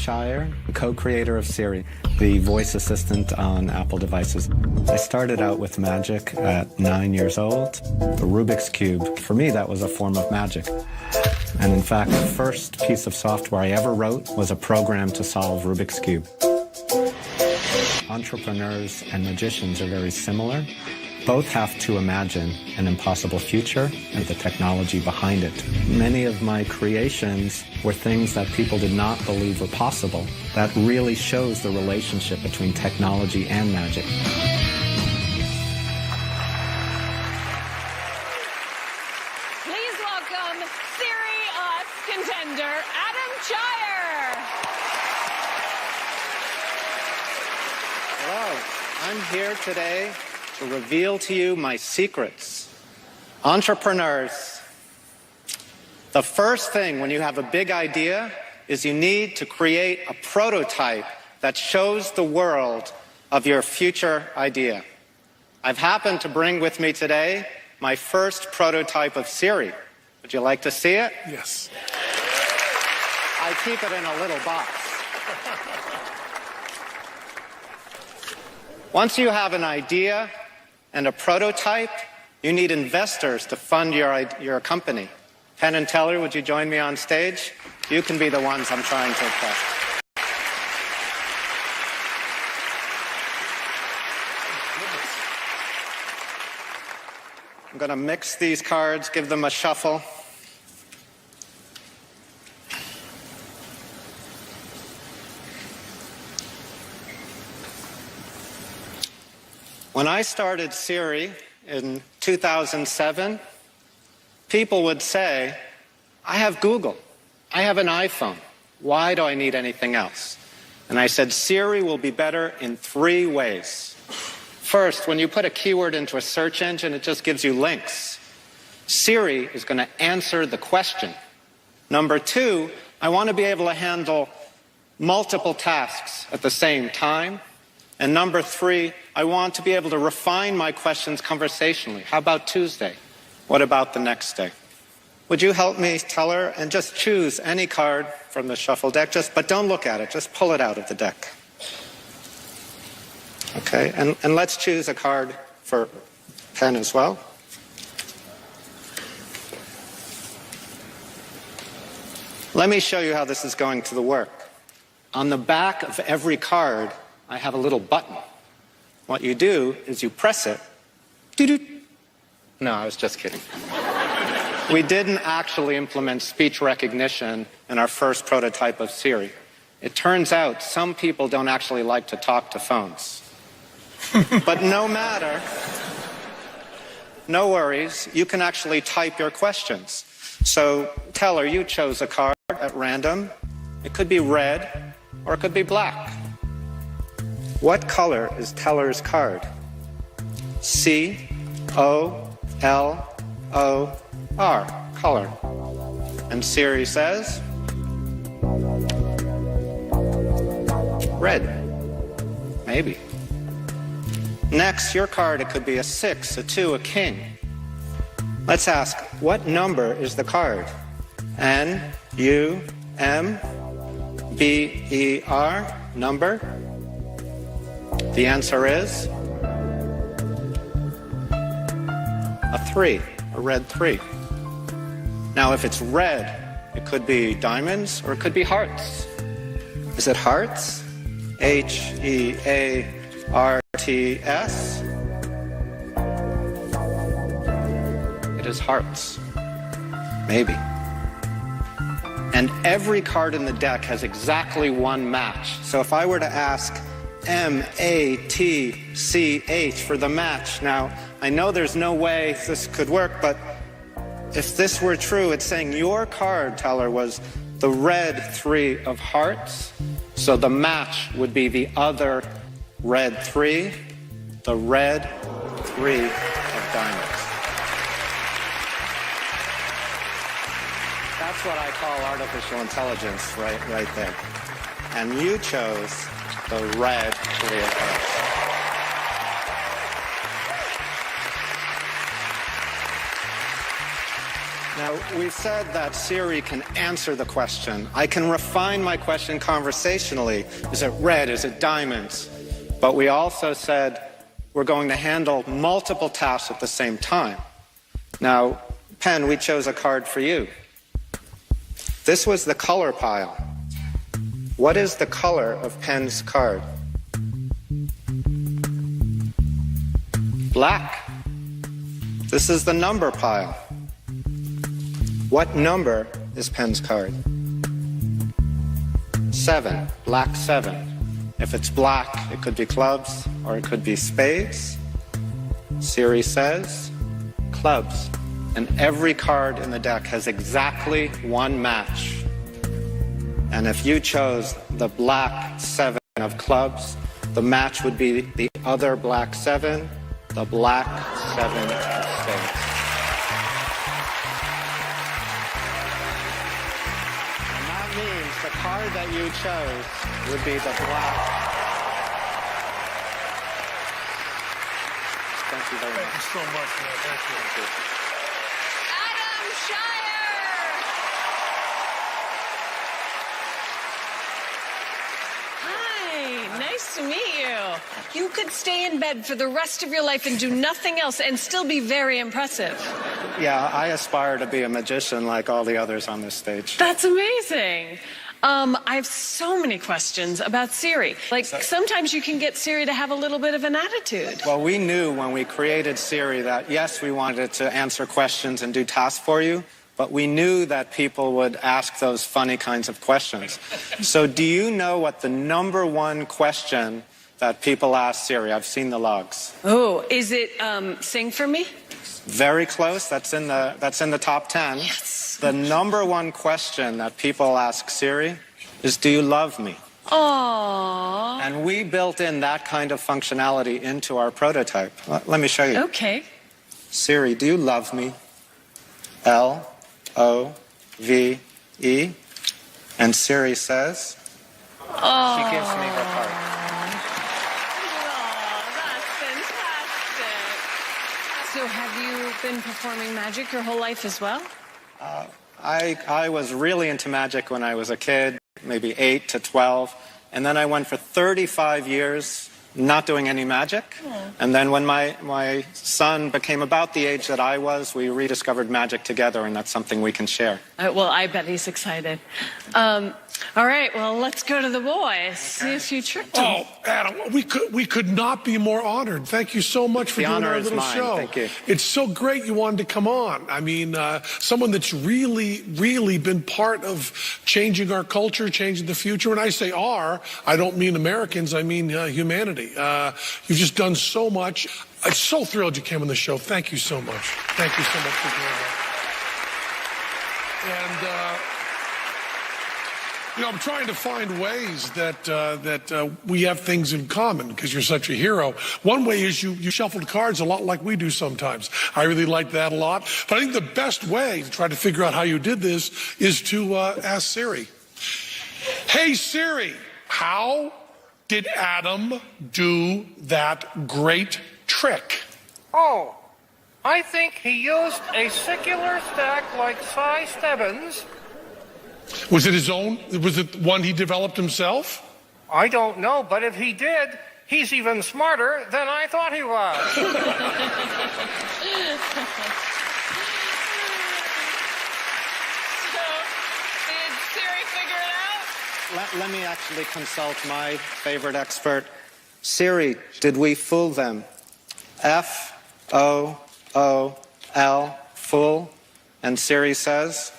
Cheyer, co-creator of SERI, the voice assistant on Apple devices. I started out with magic at 9 years old. The Rubik's Cube, for me, that was a form of magic. And in fact, the first piece of software I ever wrote was a program to solve Rubik's Cube. Entrepreneurs and magicians are very similar. Both have to imagine an impossible future and the technology behind it. Many of my creations were things that people did not believe were possible. That really shows the relationship between technology and magic. Please welcome SERI contender Adam Cheyer. Hello, I'm here today to reveal to you my secrets. Entrepreneurs, the first thing when you have a big idea is you need to create a prototype that shows the world of your future idea. I've happened to bring with me today my first prototype of SERI. Would you like to see it? Yes. I keep it in a little box. Once you have an idea and a prototype, you need investors to fund your company. Penn and Teller, would you join me on stage? You can be the ones I'm trying to impress. I'm going to mix these cards, give them a shuffle. When I started SERI in 2007, people would say, I have Google, I have an iPhone, why do I need anything else? And I said, SERI will be better in 3 ways. First, when you put a keyword into a search engine, it just gives you links. SERI is going to answer the question. Number 2, I want to be able to handle multiple tasks at the same time. And number 3, I want to be able to refine my questions conversationally. How about Tuesday? What about the next day? Would you help me, Teller, and just choose any card from the shuffle deck, but don't look at it, just pull it out of the deck. Okay, and let's choose a card for Penn as well. Let me show you how this is going to work. On the back of every card, I have a little button. What you do is you press it. Doo-doo. No, I was just kidding. We didn't actually implement speech recognition in our first prototype of SERI. It turns out some people don't actually like to talk to phones. But no matter, no worries, you can actually type your questions. So, Teller, you chose a card at random. It could be red or it could be black. What color is Teller's card? C-O-L-O-R, color. And SERI says? Red. Maybe. Next, your card, it could be a 6, a 2, a king. Let's ask, what number is the card? N-U-M-B-E-R, number? The answer is a 3, a red 3. Now, if it's red, it could be diamonds or it could be hearts. Is it hearts? H-E-A-R-T-S? It is hearts. Maybe. And every card in the deck has exactly one match. So if I were to ask M-A-T-C-H for the match. Now, I know there's no way this could work, but if this were true, it's saying your card, Teller, was the red 3 of hearts, so the match would be the other red 3, the red 3 of diamonds. That's what I call artificial intelligence right there. And you chose the red 3 of hearts. Now, we've said that Siri can answer the question. I can refine my question conversationally. Is it red? Is it diamonds? But we also said we're going to handle multiple tasks at the same time. Now, Penn, we chose a card for you. This was the color pile. What is the color of Penn's card? Black. This is the number pile. What number is Penn's card? 7. Black 7. If it's black, it could be clubs or it could be spades. Siri says clubs. And every card in the deck has exactly one match. And if you chose the black 7 of clubs, the match would be the other black 7, the black 7 of spades. And that means the card that you chose would be the black. Thank you very much. Thank you so much, man. Thank you. Adam Cheyer. Hi, nice to meet you. You could stay in bed for the rest of your life and do nothing else and still be very impressive. Yeah, I aspire to be a magician like all the others on this stage. That's amazing. I have so many questions about Siri. Like, sometimes you can get Siri to have a little bit of an attitude. Well, we knew when we created Siri that, yes, we wanted it to answer questions and do tasks for you, but we knew that people would ask those funny kinds of questions. So do you know what the number one question that people ask Siri? I've seen the logs. Oh, is it sing for me? Very close. That's in the top 10. Yes. The number one question that people ask Siri is, do you love me? Aww. And we built in that kind of functionality into our prototype. Let me show you. Okay. Siri, do you love me? L-O-V-E. And Siri says, Oh. she gives me her heart. Oh, that's fantastic. So have you been performing magic your whole life as well? I was really into magic when I was a kid, maybe 8 to 12. And then I went for 35 years not doing any magic. And then when my son became about the age that I was, we rediscovered magic together, and that's something we can share. Well, I bet he's excited. All right, well, let's go to the boys. See if you tricked him. Oh, Adam, we could not be more honored. Thank you so much for The doing honor our is little mine. show. Thank you. It's so great you wanted to come on. I mean, someone that's really, really been part of changing our culture, changing the future. When I say our, I don't mean Americans, I mean humanity. You've just done so much. I'm so thrilled you came on the show. Thank you so much. Thank you so much for doing that. And, you know, I'm trying to find ways that we have things in common because you're such a hero. One way is you shuffled cards a lot like we do sometimes. I really like that a lot. But I think the best way to try to figure out how you did this is to ask Siri. Hey, Siri, how did Adam do that great trick? Oh, I think he used a secular stack like Cy Stebbins. Was it his own? Was it one he developed himself? I don't know, but if he did, he's even smarter than I thought he was. So, did Siri figure it out? Let me actually consult my favorite expert. Siri, did we fool them? F-O-O-L, fool. And Siri says,